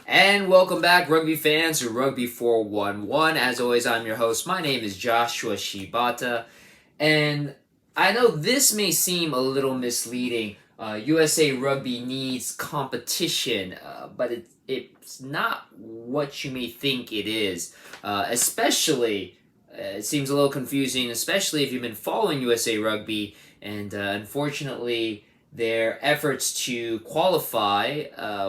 And welcome back, rugby fans, to Rugby 411. As always, I'm your host. My name is Joshua Shibata. And I know this may seem a little misleading. USA Rugby needs competition, but it's not what you may think it is. Especially, it seems a little confusing, especially if you've been following USA Rugby. And unfortunately, their efforts to qualify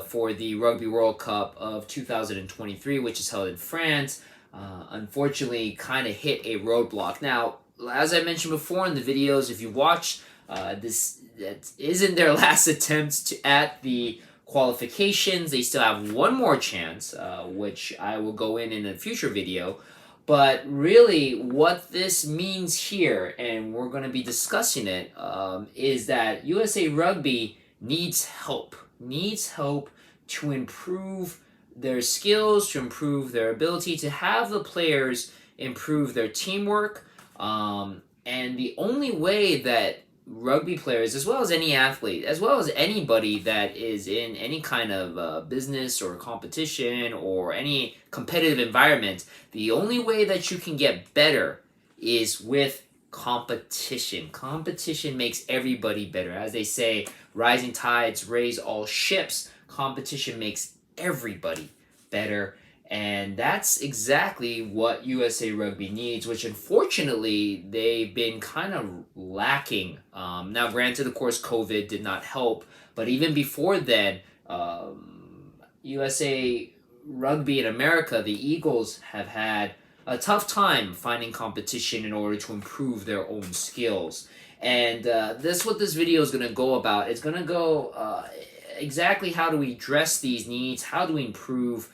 for the Rugby World Cup of 2023, which is held in France, unfortunately kind of hit a roadblock. Now, as I mentioned before in the videos, if you watch this, that isn't their last attempt at the qualifications. They still have one more chance, which I will go in a future video. But really, what this means here, and we're going to be discussing it, is that USA Rugby needs help to improve their skills, to improve their ability, to have the players improve their teamwork. And the only way that rugby players, as well as any athlete, as well as anybody that is in any kind of business or competition or any competitive environment, the only way that you can get better is with competition. Competition makes everybody better. As they say, rising tides raise all ships. Competition makes everybody better. And that's exactly what USA Rugby needs, which unfortunately they've been kind of lacking. Now, granted, of course, COVID did not help, but even before then, USA Rugby in America, the Eagles, have had a tough time finding competition in order to improve their own skills. And that's what this video is going to go about. It's going to go exactly how do we address these needs, how do we improve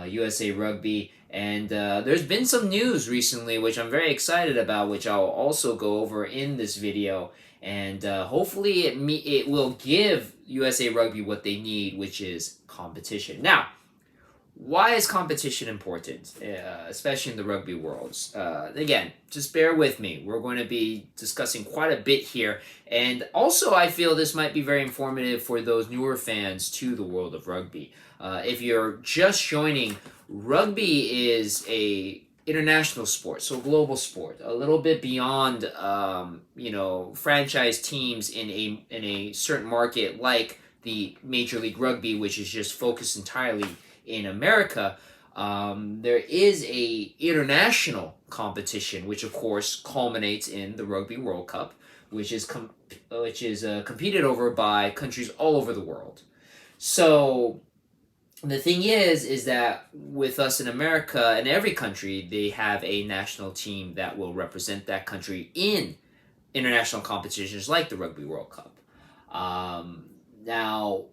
USA Rugby, and there's been some news recently which I'm very excited about, which I'll also go over in this video, and hopefully it will give USA Rugby what they need, which is competition. Now, why is competition important, especially in the rugby worlds? Again, just bear with me. We're going to be discussing quite a bit here, and also I feel this might be very informative for those newer fans to the world of rugby. If you're just joining, rugby is a international sport, so a global sport, a little bit beyond franchise teams in a certain market like the Major League Rugby, which is just focused entirely in America. There is a international competition, which of course culminates in the Rugby World Cup, which is competed over by countries all over the world. So the thing is that with us in America and every country, they have a national team that will represent that country in international competitions like the Rugby World Cup. Now,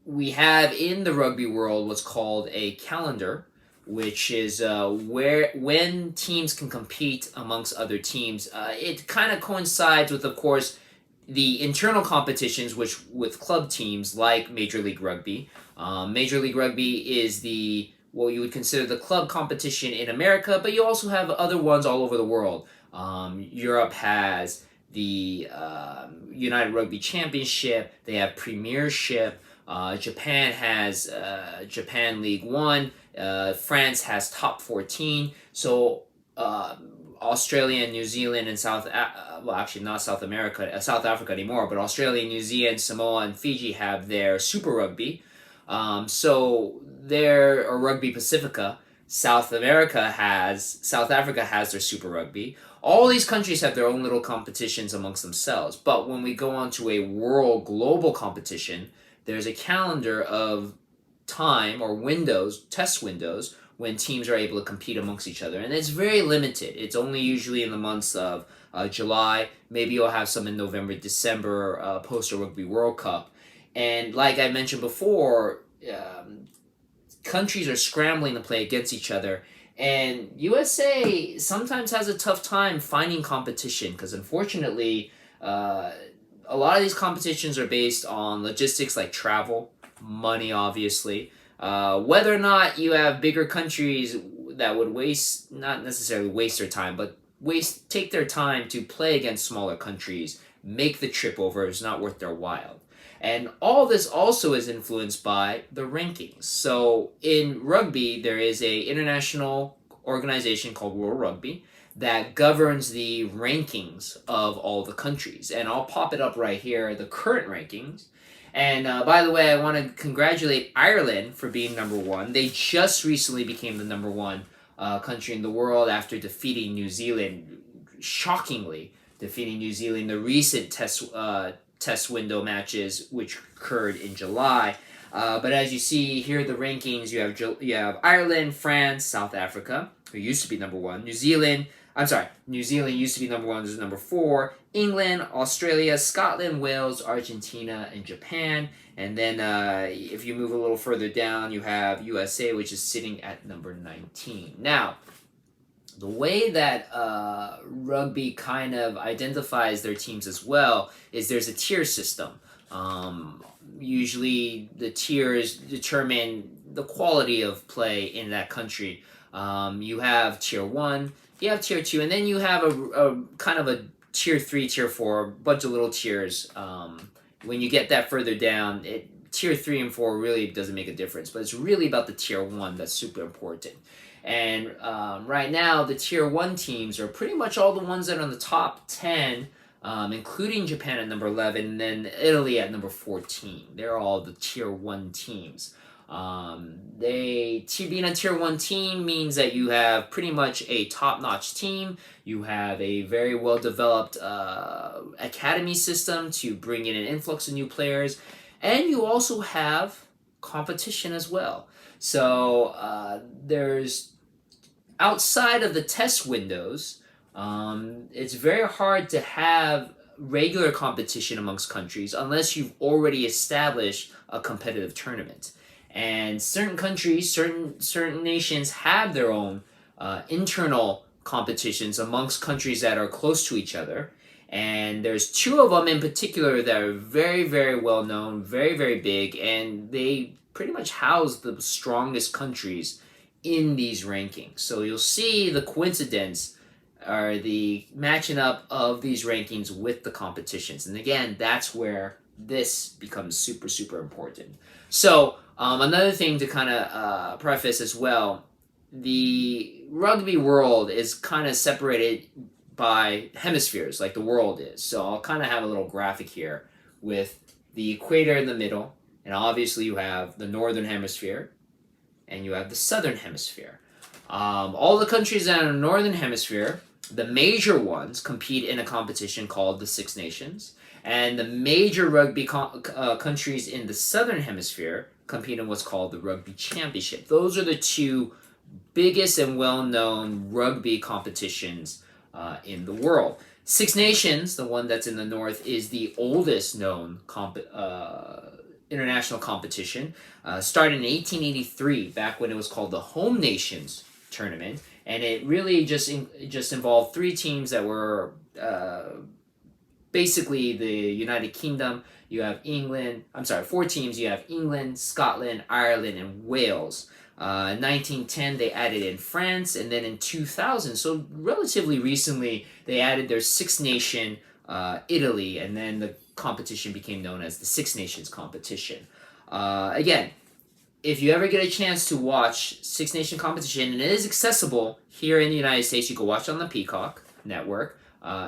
we have in the rugby world what's called a calendar, which is when teams can compete amongst other teams. It kind of coincides with, of course, the internal competitions, which with club teams like Major League Rugby. Major League Rugby is what you would consider the club competition in America, but you also have other ones all over the world. Europe has the United Rugby Championship. They have Premiership. Japan has Japan League One. France has Top 14. So Australia and New Zealand and actually not South America, South Africa anymore, but Australia, New Zealand, Samoa, and Fiji have their Super Rugby. So or Rugby Pacifica. South Africa has their Super Rugby. All these countries have their own little competitions amongst themselves. But when we go on to a world global competition, there's a calendar of time or test windows, when teams are able to compete amongst each other. And it's very limited. It's only usually in the months of July. Maybe you'll have some in November, December, post a Rugby World Cup. And like I mentioned before, countries are scrambling to play against each other. And USA sometimes has a tough time finding competition because unfortunately, a lot of these competitions are based on logistics like travel, money, obviously. Whether or not you have bigger countries that would not necessarily waste their time, but take their time to play against smaller countries, make the trip over, is not worth their while. And all this also is influenced by the rankings. So in rugby, there is a international organization called World Rugby that governs the rankings of all the countries. And I'll pop it up right here, the current rankings. And by the way, I want to congratulate Ireland for being number one. They just recently became the number one country in the world after defeating New Zealand, shockingly defeating New Zealand the recent test window matches, which occurred in July. But as you see here, the rankings, you have Ireland, France, South Africa, who used to be number one. New Zealand used to be number one, this is number four. England, Australia, Scotland, Wales, Argentina, and Japan. And then if you move a little further down, you have USA, which is sitting at number 19. Now, the way that rugby kind of identifies their teams as well is there's a tier system. Usually the tiers determine the quality of play in that country. You have tier 1, you have tier 2, and then you have a kind of a tier 3, tier 4, bunch of little tiers. When you get that further down, tier 3 and 4 really doesn't make a difference, but it's really about the tier 1 that's super important. And right now, the tier 1 teams are pretty much all the ones that are in the top 10, including Japan at number 11, and then Italy at number 14. They're all the tier 1 teams. Being a tier 1 team means that you have pretty much a top-notch team. You have a very well-developed academy system to bring in an influx of new players, and you also have competition as well. So there's outside of the test windows, it's very hard to have regular competition amongst countries unless you've already established a competitive tournament. And certain countries, certain nations have their own internal competitions amongst countries that are close to each other. And there's two of them in particular that are very, very well known, very, very big, and they pretty much house the strongest countries in these rankings. So you'll see the coincidence are the matching up of these rankings with the competitions. And again, that's where this becomes super, super important. So another thing to kind of preface as well, the rugby world is kind of separated by hemispheres like the world is. So I'll kind of have a little graphic here with the equator in the middle, and obviously you have the northern hemisphere and you have the southern hemisphere. All the countries that are in the northern hemisphere, the major ones, compete in a competition called the Six Nations, and the major rugby countries in the southern hemisphere compete in what's called the Rugby Championship. Those are the two biggest and well-known rugby competitions in the world. Six Nations, the one that's in the north, is the oldest known international competition. Started in 1883, back when it was called the Home Nations Tournament, and it really just involved three teams that were basically the United Kingdom. You have four teams. You have England, Scotland, Ireland, and Wales. In 1910, they added in France, and then in 2000, so relatively recently, they added their Six Nation Italy, and then the competition became known as the Six Nations competition. Again, if you ever get a chance to watch Six Nation competition, and it is accessible here in the United States, you can watch it on the Peacock network.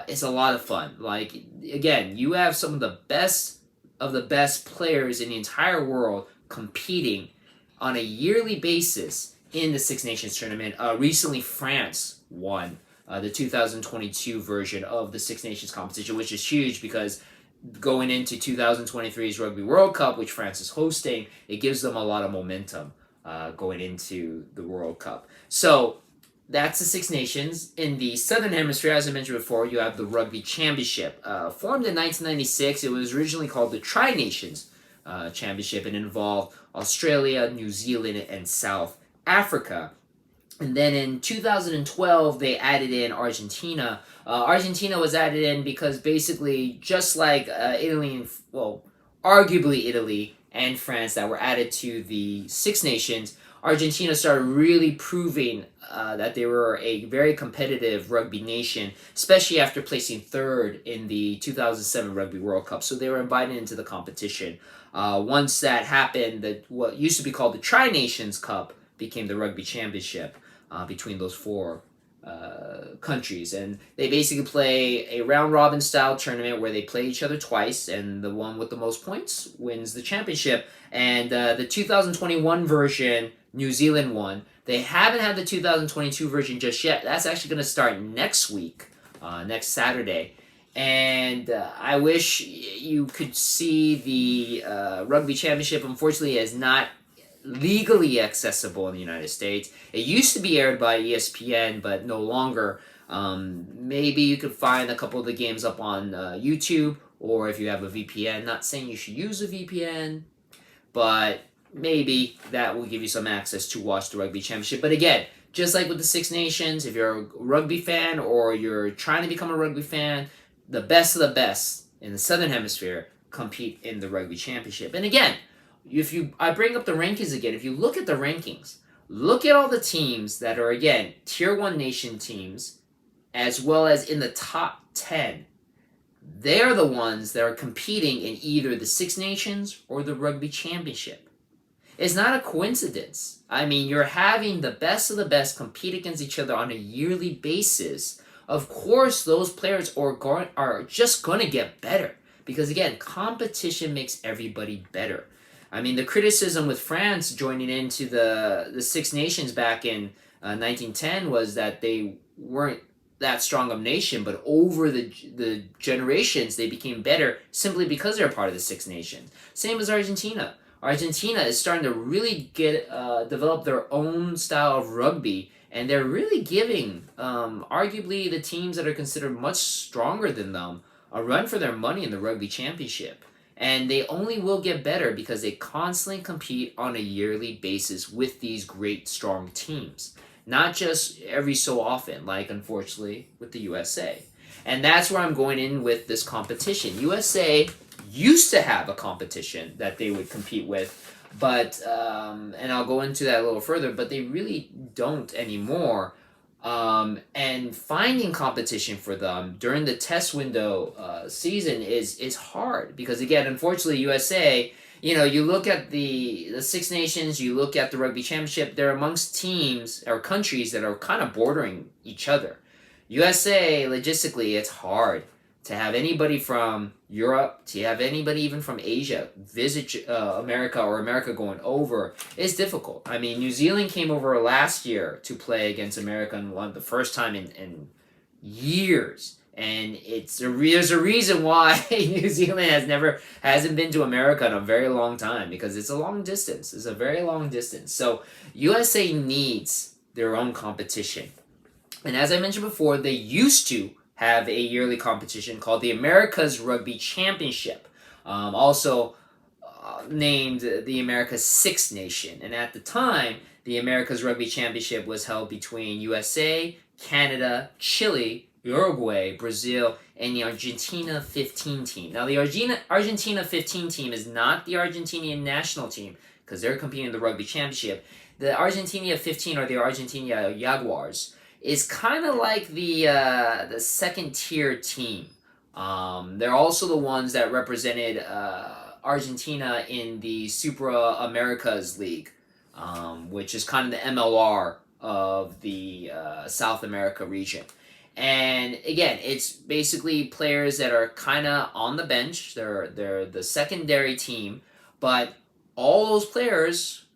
It's a lot of fun. Like, again, you have some of the best players in the entire world competing on a yearly basis in the Six Nations tournament. Recently, France won the 2022 version of the Six Nations competition, which is huge because going into 2023's Rugby World Cup, which France is hosting, it gives them a lot of momentum going into the World Cup. So that's the Six Nations. In the Southern Hemisphere, as I mentioned before, you have the Rugby Championship. Formed in 1996, it was originally called the Tri-Nations Championship and involved Australia, New Zealand, and South Africa. And then in 2012, they added in Argentina. Argentina was added in because basically, just like arguably Italy and France that were added to the Six Nations, Argentina started really proving that they were a very competitive rugby nation, especially after placing third in the 2007 Rugby World Cup. So they were invited into the competition. Once that happened, what used to be called the Tri-Nations Cup became the Rugby Championship between those four countries, and they basically play a round robin style tournament where they play each other twice, and the one with the most points wins the championship. And the 2021 version, New Zealand won. They haven't had the 2022 version just yet. That's actually going to start next week, next Saturday. And I wish you could see the rugby championship. Unfortunately, is not legally accessible in the United States. It used to be aired by ESPN, but no longer. Maybe you could find a couple of the games up on YouTube, or if you have a VPN. Not saying you should use a VPN, but maybe that will give you some access to watch the Rugby Championship. But again, just like with the Six Nations, if you're a rugby fan or you're trying to become a rugby fan, the best of the best in the Southern Hemisphere compete in the Rugby Championship. And again, I bring up the rankings again. If you look at the rankings, look at all the teams that are, again, Tier 1 nation teams, as well as in the top 10. They're the ones that are competing in either the Six Nations or the Rugby Championship. It's not a coincidence. I mean, you're having the best of the best compete against each other on a yearly basis. Of course, those players are just going to get better. Because, again, competition makes everybody better. I mean, the criticism with France joining into the Six Nations back in 1910 was that they weren't that strong of a nation, but over the generations, they became better simply because they're part of the Six Nations. Same as Argentina. Argentina is starting to really develop their own style of rugby, and they're really giving, arguably, the teams that are considered much stronger than them a run for their money in the Rugby Championship. And they only will get better because they constantly compete on a yearly basis with these great, strong teams. Not just every so often, like, unfortunately, with the USA. And that's where I'm going in with this competition. USA used to have a competition that they would compete with, but, and I'll go into that a little further, but they really don't anymore. And finding competition for them during the test window season is hard because, again, unfortunately, USA, you look at the Six Nations, you look at the Rugby Championship, they're amongst teams or countries that are kind of bordering each other. USA, logistically, it's hard to have anybody from Europe, to have anybody even from Asia visit America, or America going over. It's difficult. I mean, New Zealand came over last year to play against America and won the first time in years. And there's a reason why New Zealand hasn't been to America in a very long time, because it's a long distance. It's a very long distance. So USA needs their own competition. And as I mentioned before, they used to have a yearly competition called the America's Rugby Championship, also named the America's Six Nation. And at the time, the America's Rugby Championship was held between USA, Canada, Chile, Uruguay, Brazil, and the Argentina 15 team. Now, the Argentina 15 team is not the Argentinian national team, because they're competing in the Rugby Championship. The Argentina 15, or the Argentina Jaguars, is kind of like the second tier team. They're also the ones that represented Argentina in the Supra Americas League, which is kind of the MLR of the South America region. And again, it's basically players that are kind of on the bench. They're the secondary team, but all those players,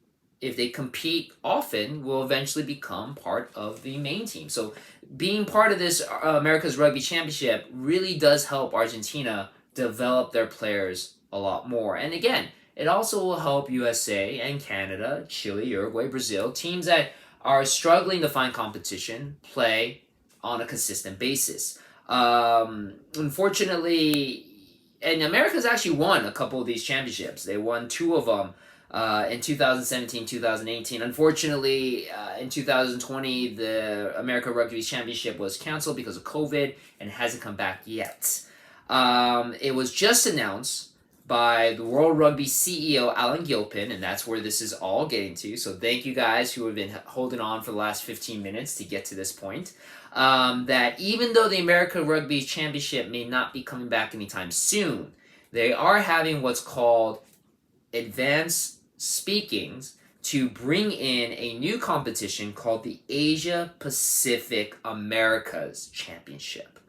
if they compete often, will eventually become part of the main team. So being part of this America's Rugby Championship really does help Argentina develop their players a lot more. And again, it also will help USA and Canada, Chile, Uruguay, Brazil, teams that are struggling to find competition, play on a consistent basis. Unfortunately, and America's actually won a couple of these championships. They won two of them in 2017, 2018. Unfortunately, in 2020, the America Rugby Championship was canceled because of COVID and hasn't come back yet. It was just announced by the World Rugby CEO Alan Gilpin, and that's where this is all getting to. So thank you guys who have been holding on for the last 15 minutes to get to this point. That even though the American Rugby Championship may not be coming back anytime soon, they are having what's called advanced speakings to bring in a new competition called the Asia Pacific Americas Championship,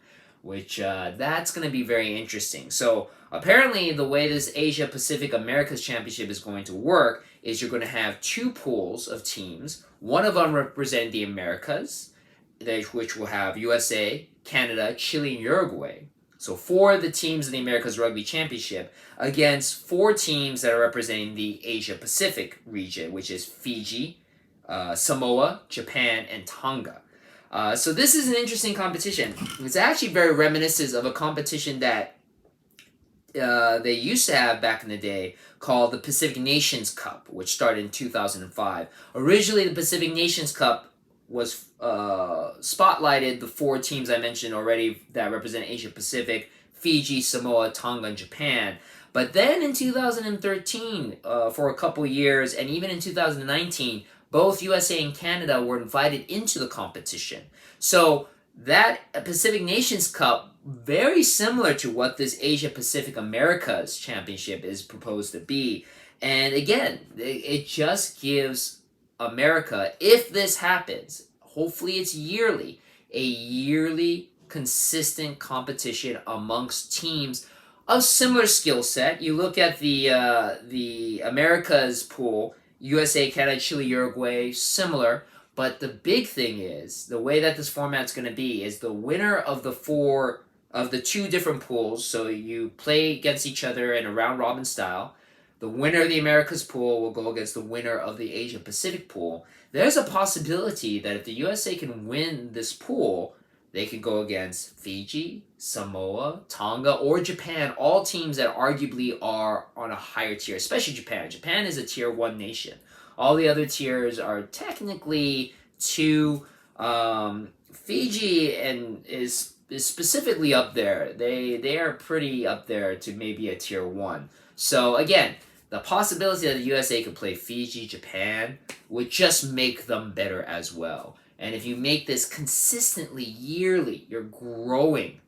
which that's going to be very interesting. So apparently the way this Asia Pacific Americas Championship is going to work is you're going to have two pools of teams. One of them represent the Americas, which will have USA, Canada, Chile, and Uruguay. So 4 of the teams in the Americas Rugby Championship against 4 teams that are representing the Asia Pacific region, which is Fiji, Samoa, Japan, and Tonga. So this is an interesting competition. It's actually very reminiscent of a competition that they used to have back in the day called the Pacific Nations Cup, which started in 2005. Originally, the Pacific Nations Cup was spotlighted the 4 teams I mentioned already that represent Asia Pacific: Fiji, Samoa, Tonga, and Japan. But then in 2013, for a couple years, and even in 2019, both USA and Canada were invited into the competition. So that Pacific Nations Cup, very similar to what this Asia Pacific Americas Championship is proposed to be. And again, it just gives America, if this happens, hopefully it's yearly, a yearly consistent competition amongst teams of similar skill set. You look at the Americas pool, USA, Canada, Chile, Uruguay, similar. But the big thing is, the way that this format's going to be is the winner of the 2 different pools, so you play against each other in a round-robin style. The winner of the Americas pool will go against the winner of the Asia Pacific pool. There's a possibility that if the USA can win this pool, they could go against Fiji, Samoa, Tonga, or Japan, all teams that arguably are on a higher tier, especially Japan. Japan is a tier 1 nation. All the other tiers are technically 2. Fiji is specifically up there. They are pretty up there to maybe a tier 1. So again, the possibility that the USA could play Fiji, Japan, would just make them better as well. And if you make this consistently, yearly, you're growing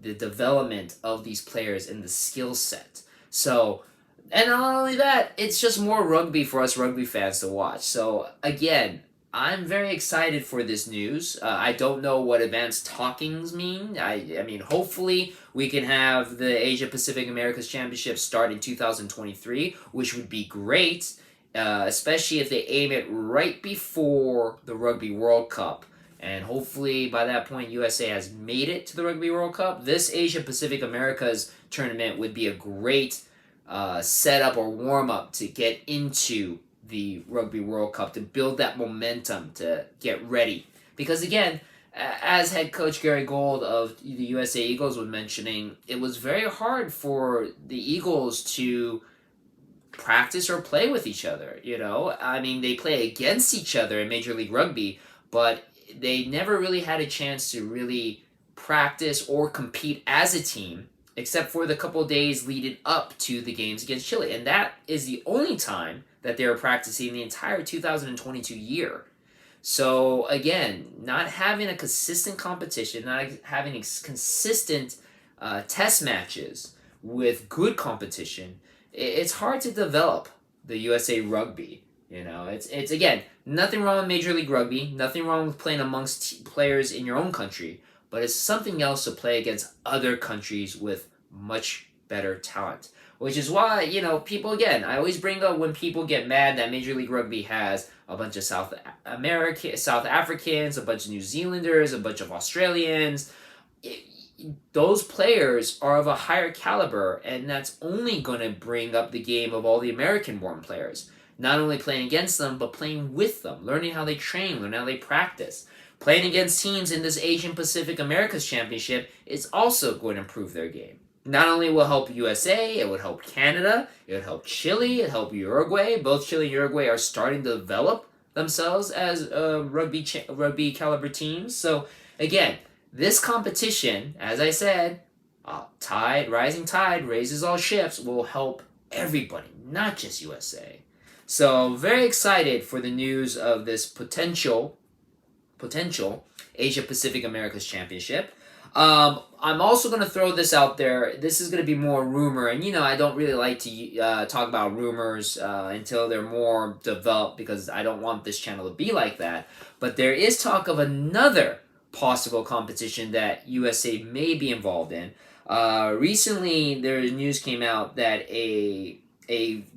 the development of these players in the skill set. So, and not only that, it's just more rugby for us rugby fans to watch. So again, I'm very excited for this news. I don't know what advanced talkings mean. I mean, hopefully we can have the Asia Pacific Americas Championship start in 2023, which would be great, especially if they aim it right before the Rugby World Cup. And hopefully by that point, USA has made it to the Rugby World Cup. This Asia Pacific Americas tournament would be a great setup or warm-up to get into the Rugby World Cup, to build that momentum, to get ready. Because again, as head coach Gary Gold of the USA Eagles was mentioning, it was very hard for the Eagles to practice or play with each other. You know, I mean, they play against each other in Major League Rugby, but they never really had a chance to really practice or compete as a team, except for the couple days leading up to the games against Chile. And that is the only time that they were practicing the entire 2022 year. So again, not having a consistent competition, not having consistent test matches with good competition, it's hard to develop the USA Rugby. You know, it's again, nothing wrong with Major League Rugby, nothing wrong with playing amongst players in your own country, but it's something else to play against other countries with much better talent. Which is why, you know, people, again, I always bring up when people get mad that Major League Rugby has a bunch of South Africans, a bunch of New Zealanders, a bunch of Australians. Those players are of a higher caliber, and that's only going to bring up the game of all the American-born players. Not only playing against them, but playing with them, learning how they train, learning how they practice. Playing against teams in this Asian Pacific Americas Championship is also going to improve their game. Not only will help USA, it would help Canada, it would help Chile, it would help Uruguay. Both Chile and Uruguay are starting to develop themselves as rugby caliber teams. So again, this competition, as I said, rising tide raises all ships, will help everybody, not just USA. So very excited for the news of this potential Asia Pacific Americas Championship. I'm also going to throw this out there. This is going to be more rumor, and I don't really like to talk about rumors until they're more developed because I don't want this channel to be like that. But there is talk of another possible competition that USA may be involved in. Recently, news came out that a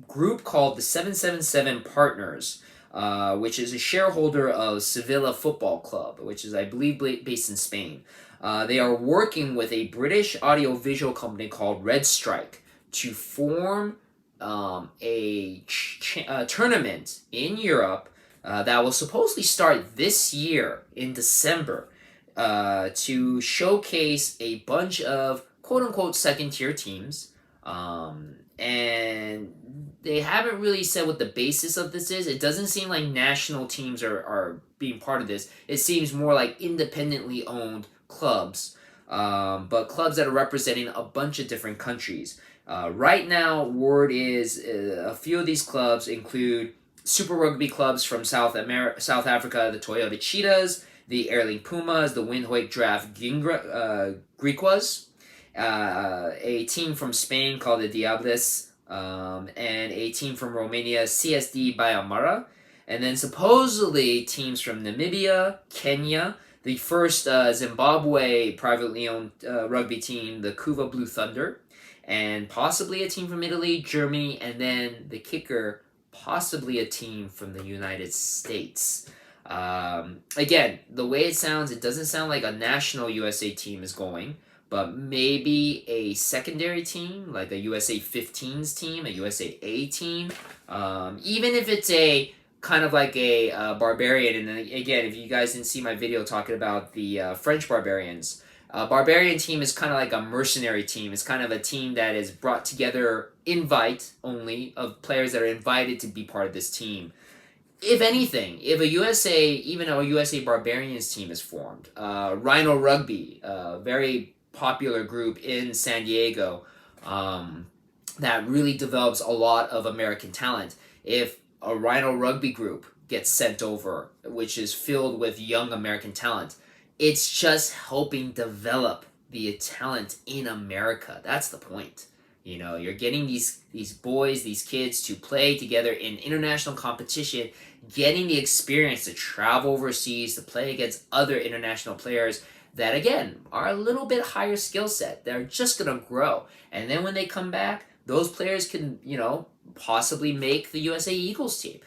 group called the 777 Partners, which is a shareholder of Sevilla Football Club, which is, I believe, based in Spain. They are working with a British audiovisual company called Red Strike to form a tournament in Europe that will supposedly start this year in December to showcase a bunch of quote-unquote second-tier teams. And they haven't really said what the basis of this is. It doesn't seem like national teams are being part of this. It seems more like independently owned clubs, but clubs that are representing a bunch of different countries. Right now, word is a few of these clubs include Super Rugby clubs from South Africa, the Toyota Cheetahs, the Airling Pumas, the Windhoek Draft Griquas, a team from Spain called the Diables, and a team from Romania, CSD Bayamara, and then supposedly teams from Namibia, Kenya, the first Zimbabwe privately owned rugby team, the Kuva Blue Thunder, and possibly a team from Italy, Germany, and then the kicker, possibly a team from the United States. Again, the way it sounds, it doesn't sound like a national USA team is going, but maybe a secondary team, like a USA 15s team, a USA A team, even if it's a kind of like a barbarian. And again, if you guys didn't see my video talking about the French barbarians, barbarian team is kind of like a mercenary team. It's kind of a team that is brought together, invite only, of players that are invited to be part of this team. If anything, if even a USA Barbarians team is formed, Rhino Rugby, very popular group in San Diego, that really develops a lot of American talent. If a Rhino Rugby group gets sent over, which is filled with young American talent, it's just helping develop the talent in America. That's the point. You're getting these boys, these kids to play together in international competition, getting the experience to travel overseas, to play against other international players that, again, are a little bit higher skill set. They're just going to grow. And then when they come back, those players can, possibly make the USA Eagles team.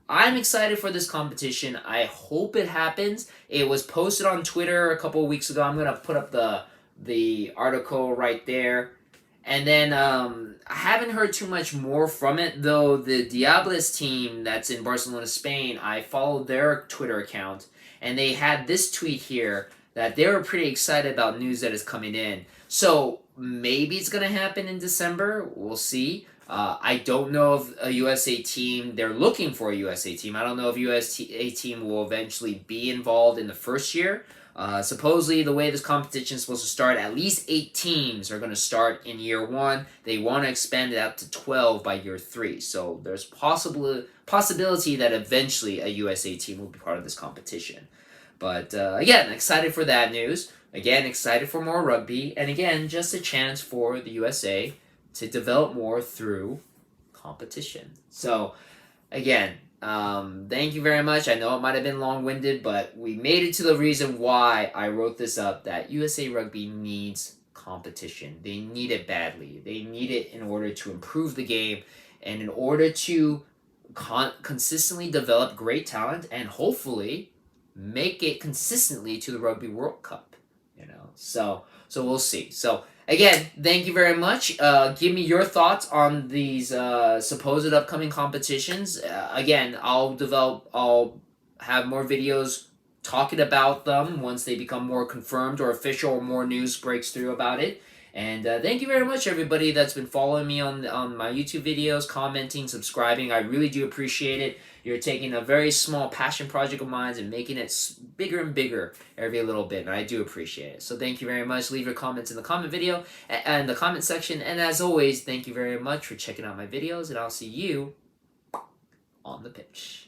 I'm excited for this competition. I hope it happens. It was posted on Twitter a couple of weeks ago. I'm going to put up the article right there. And then I haven't heard too much more from it, though the Diables team that's in Barcelona, Spain, I followed their Twitter account, and they had this tweet here that they were pretty excited about news that is coming in. So maybe it's going to happen in December. We'll see. I don't know if a USA team, they're looking for a USA team. I don't know if USA team will eventually be involved in the first year. Supposedly, the way this competition is supposed to start, at least 8 teams are going to start in year 1. They want to expand it out to 12 by year 3. So there's possibility that eventually a USA team will be part of this competition. But again, excited for that news. Again, excited for more rugby. And again, just a chance for the USA to develop more through competition. So again, thank you very much. I know it might have been long-winded, but we made it to the reason why I wrote this up, that USA Rugby needs competition. They need it badly. They need it in order to improve the game and in order to consistently develop great talent and hopefully make it consistently to the Rugby World Cup. So we'll see. So again, thank you very much. Give me your thoughts on these supposed upcoming competitions. Again, I'll have more videos talking about them once they become more confirmed or official or more news breaks through about it. And thank you very much, everybody that's been following me on my YouTube videos, commenting, subscribing. I really do appreciate it. You're taking a very small passion project of mine and making it bigger and bigger every little bit, and I do appreciate it. So thank you very much. Leave your comments in the comment section. And as always, thank you very much for checking out my videos, and I'll see you on the pitch.